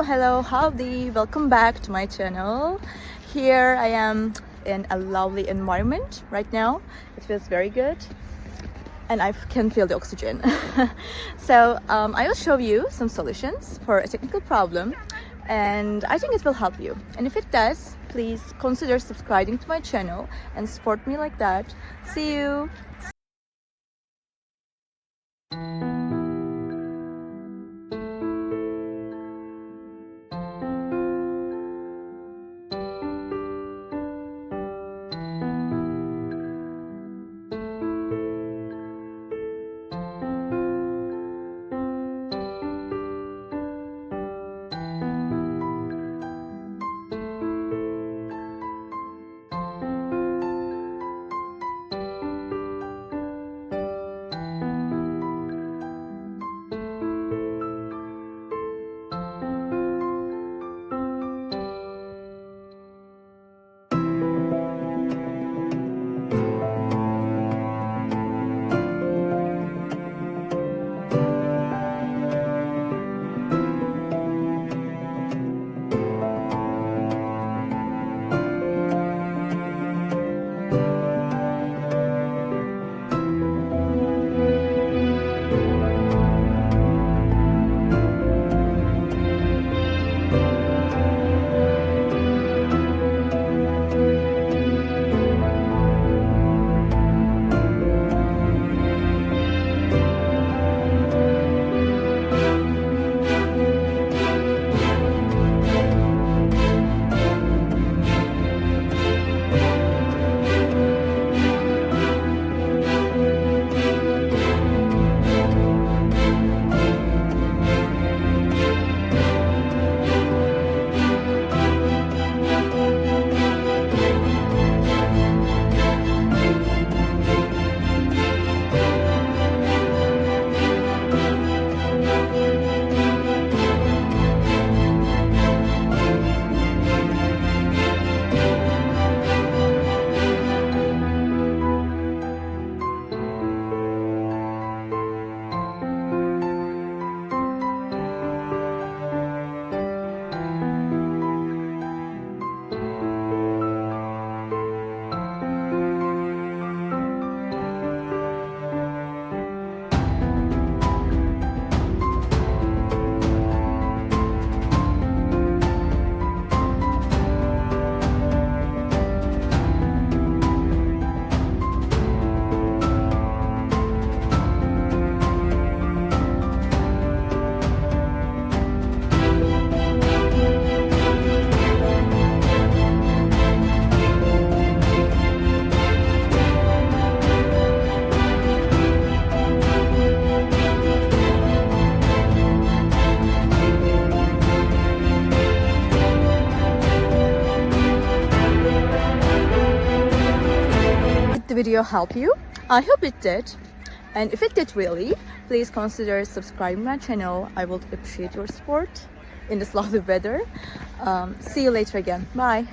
Hello, howdy, welcome back to my channel. Here I am in a lovely environment right now. It feels very good and I can feel the oxygen. So I will show you some solutions for a technical problem and I think it will help you. And if it does, please consider subscribing to my channel and support me like that. See you! The video help you? I hope it did, and if it did really, please consider subscribing my channel. I will appreciate your support in this lovely weather. See you later again. Bye.